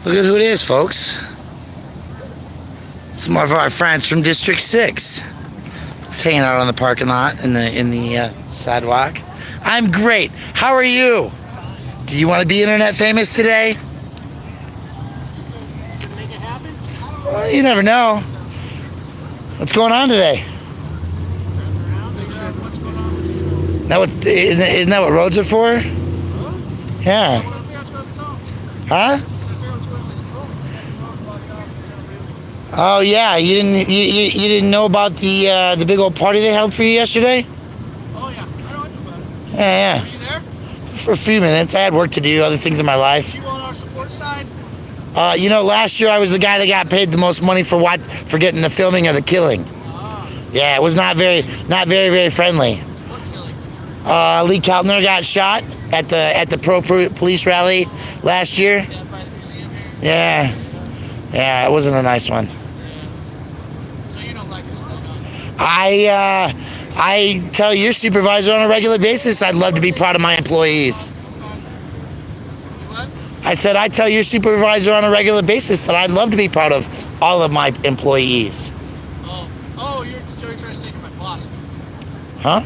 Look at who it is, folks. Some of our friends from District 6. Just hanging out on the parking lot in the sidewalk. I'm great. How are you? Do you want to be internet famous today? Make it happen? Well, you never know. What's going on today? What's going on? Isn't that what roads are for? Roads? Yeah. Huh? Oh yeah, you didn't know about the big old party they held for you yesterday? Oh yeah, I know about it. Yeah, Were you there? For a few minutes. I had work to do, other things in my life. You on our support side? Last year I was the guy that got paid the most money for getting the filming of the killing. Yeah, it was not very very friendly. What killing? Lee Keltner got shot at the pro police rally last year. Yeah, by the museum here. Yeah, it wasn't a nice one. Yeah. So you don't like us then, I tell your supervisor on a regular basis I'd love to be proud of my employees. What? I said I tell your supervisor on a regular basis that I'd love to be proud of all of my employees. Oh, you're trying to say you're my boss now. Huh?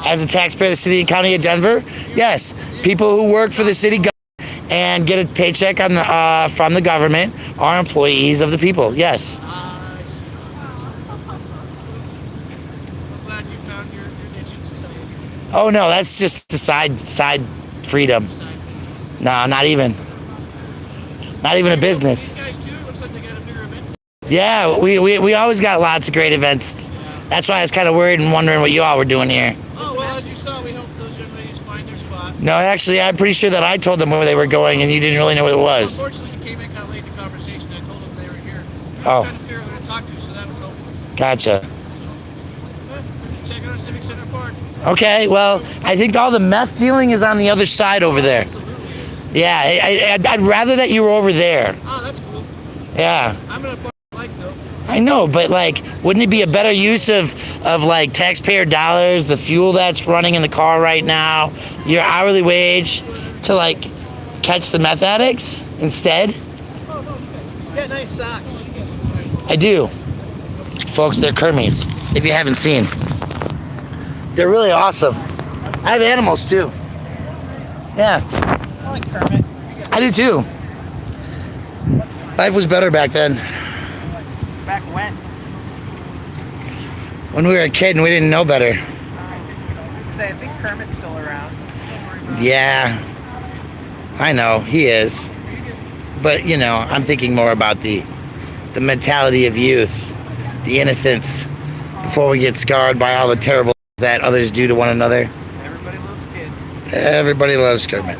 As a taxpayer of the city and county of Denver, yes. People who work for the city government and get a paycheck from the government are employees of the people, yes. I see. I'm glad you found your niche in society. Oh no, that's just the side freedom. Side business. No, not even a business. These guys too, it looks like they got a bigger event. Yeah, we always got lots of great events. That's why I was kind of worried and wondering what you all were doing here. Oh, well, as you saw, we hope those young ladies find their spot. No, actually, I'm pretty sure that I told them where they were going and you didn't really know what it was. Unfortunately, you came in kind of late in the conversation. I told them they were here. I was Oh. trying to figure out who to talk to, so that was helpful. Gotcha. We're just checking our Civic Center Park. Okay, well, I think all the meth dealing is on the other side over there. Absolutely is. Yeah, I'd rather that you were over there. Oh, that's cool. Yeah, I'm gonna park bike though. I know, but like, wouldn't it be a better use of like taxpayer dollars, the fuel that's running in the car right now, your hourly wage, to like catch the meth addicts instead? You got nice socks. I do. Folks, they're Kermies, if you haven't seen. They're really awesome. I have animals too. Yeah, I like Kermit. I do too. Life was better back then. Back when? When we were a kid and we didn't know better. Say, I think Kermit's still around. Yeah, I know, he is. But, I'm thinking more about the mentality of youth, the innocence, before we get scarred by all the terrible that others do to one another. Everybody loves kids. Everybody loves Kermit.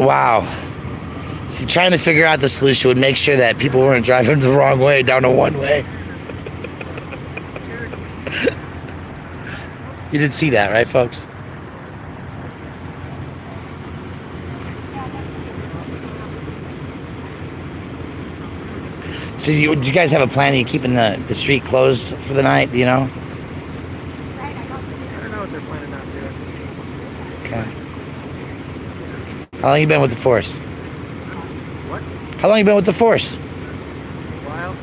Wow. See, trying to figure out the solution would make sure that people weren't driving the wrong way down a one-way. You did see that, right, folks? So do you guys have a plan? Are you keeping the street closed for the night, do you know? I don't know what they're planning on doing. Okay. How long you been with the force? What? How long you been with the force? A while?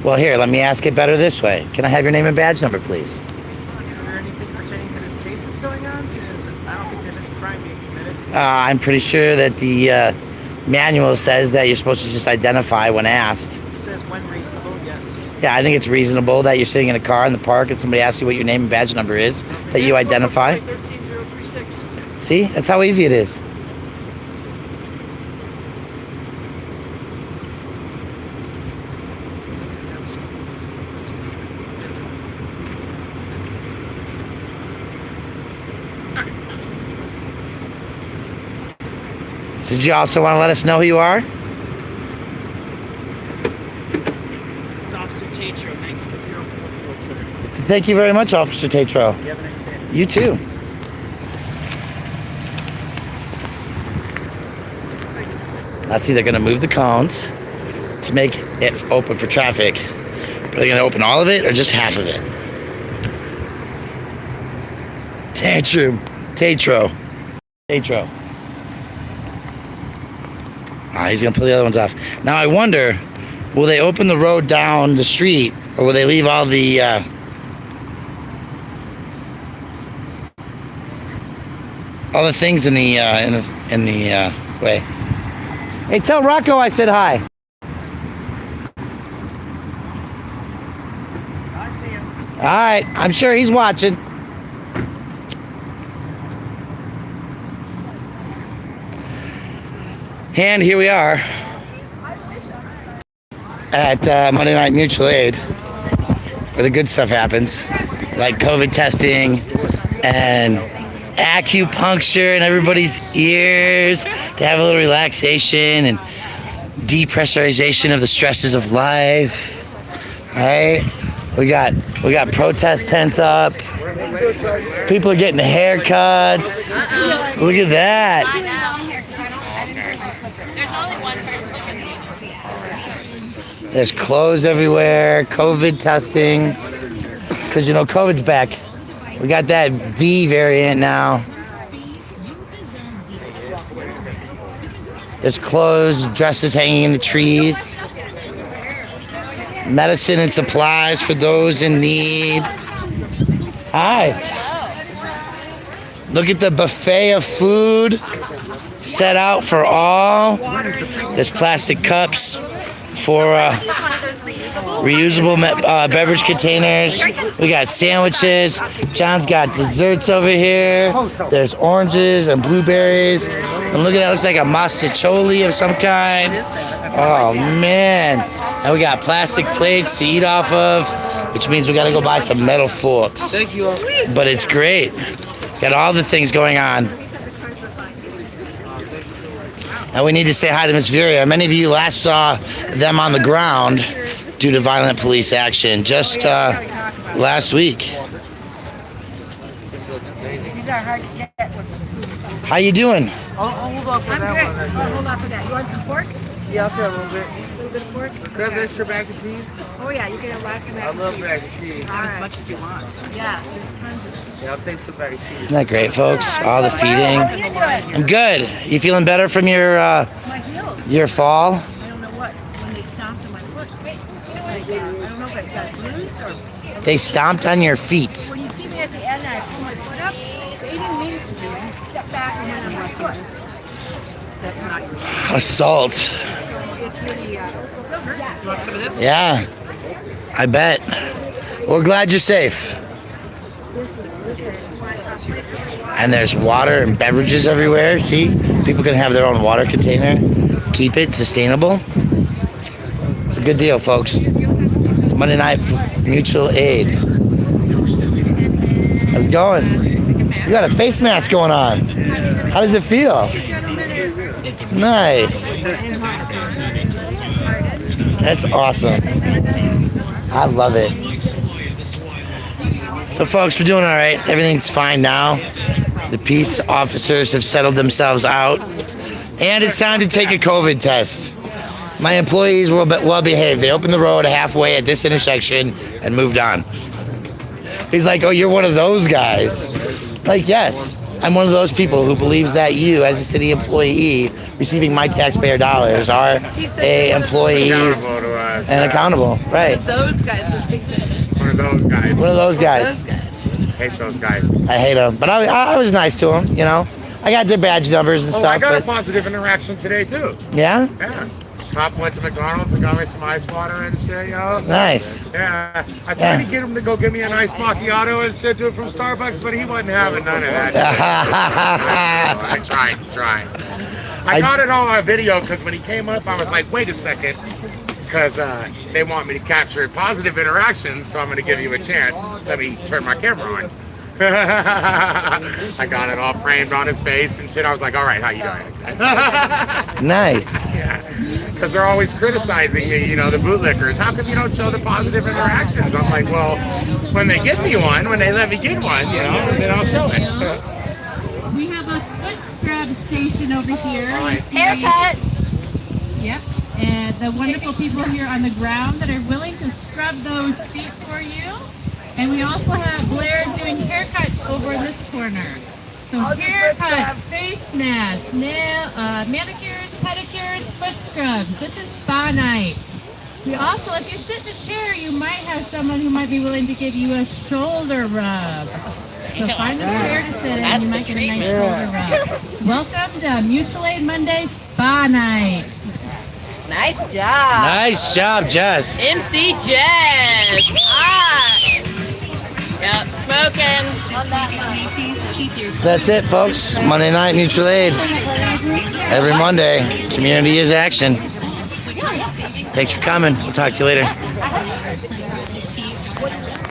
Well, here, let me ask it better this way. Can I have your name and badge number, please? Is there anything pertaining to this case that's going on? Since I don't think there's any crime being committed. I'm pretty sure that the manual says that you're supposed to just identify when asked. It says when reasonable, yes. Yeah, I think it's reasonable that you're sitting in a car in the park and somebody asks you what your name and badge number is, that you identify. 13036. See? That's how easy it is. So did you also want to let us know who you are? It's Officer Officer Tatro, 1904. Thank you very much, Officer Tatro. You have a nice day. You too. I see they're going to move the cones to make it open for traffic. Are they going to open all of it or just half of it? Tatro. He's going to pull the other ones off. Now I wonder, will they open the road down the street or will they leave all the things in the way? Hey, tell Rocco I said hi. I see him. All right, I'm sure he's watching. And here we are at Monday Night Mutual Aid, where the good stuff happens, like COVID testing and acupuncture in everybody's ears to have a little relaxation and depressurization of the stresses of life. Right? We got protest tents up. People are getting haircuts. Look at that. There's only one person who can There's clothes everywhere. COVID testing. Because, COVID's back. We got that D variant now. There's clothes, dresses hanging in the trees. Medicine and supplies for those in need. Hi. Look at the buffet of food set out for all. There's plastic cups for reusable beverage containers. We got sandwiches. John's got desserts over here. There's oranges and blueberries. And look at that, looks like a mostaccioli of some kind. Oh man. And we got plastic plates to eat off of, which means we gotta go buy some metal forks. Thank you. But it's great. Got all the things going on. And we need to say hi to Miss Viria. Many of you last saw them on the ground due to violent police action just last week. These are hard to get with the spoon. How you doing? I'll hold off for I'm that good. one. Oh, hold on for that. You want some pork? Yeah, I'll try a little bit. A little bit of pork? Grab the extra mac and cheese. Oh yeah, you can have lots of mac I and love cheese. mac and cheese. All right. As much as you want. Yeah, there's tons of it. Yeah, I'll take some mac and cheese. Isn't that great, folks? All the feeding. How are you doing? I'm good. You feeling better from your My heels. your fall? I don't know what. When they stomped on my foot. It's like, I don't know if it got bruised or... They stomped on your feet. When you see me at the end and I pull my foot up, they didn't mean to do it. I stepped back and went on my foot. That's not your fault. Assault. So it's really... still hurt. You want some of this? Yeah, I bet. We're glad you're safe. And there's water and beverages everywhere. See, people can have their own water container. Keep it sustainable. It's a good deal, folks. It's Monday Night Mutual Aid. How's it going? You got a face mask going on. How does it feel? Nice. That's awesome. I love it. So folks, we're doing all right. Everything's fine now. The peace officers have settled themselves out. And it's time to take a COVID test. My employees were well behaved. They opened the road halfway at this intersection and moved on. He's like, oh, you're one of those guys. Like, yes, I'm one of those people who believes that you, as a city employee, receiving my taxpayer dollars, are a employee Accountable to us. and accountable. Right. Those guys, One of those guys. One of those guys. Hate those guys. I hate them, but I was nice to them, I got their badge numbers and Oh, stuff. I got a but, positive interaction today too. yeah? Yeah. Cop went to McDonald's and got me some ice water and shit, yo. Nice. Yeah. I tried to get him to go get me an iced macchiato and shit, do it from Starbucks, but he wasn't having none of that. I tried. I got it on video because when he came up, I was like, wait a second. Because they want me to capture positive interaction, so I'm going to give you a chance. Let me turn my camera on. I got it all framed on his face and shit. I was like, all right, how you doing? Nice. Yeah. because they're always criticizing me, you know, the bootlickers. How come you don't show the positive interactions? I'm like, well, when they get me one, when they let me get one, you know, then I'll show it. We have a foot scrub station over here. Haircut. Yep. And the wonderful people here on the ground that are willing to scrub those feet for you. And we also have Blair doing haircuts over in this corner. So haircuts, face masks, manicures, pedicures, foot scrubs. This is spa night. We also, if you sit in a chair, you might have someone who might be willing to give you a shoulder rub. So find a chair to sit in, you might get a nice shoulder rub. Welcome to Mutual Aid Monday Spa Night. Nice job. Nice job, Jess. MC Jess. Hot. Yep, smoking. Love that one. So that's it, folks. Monday night mutual aid. Every Monday, community is action. Thanks for coming. We'll talk to you later.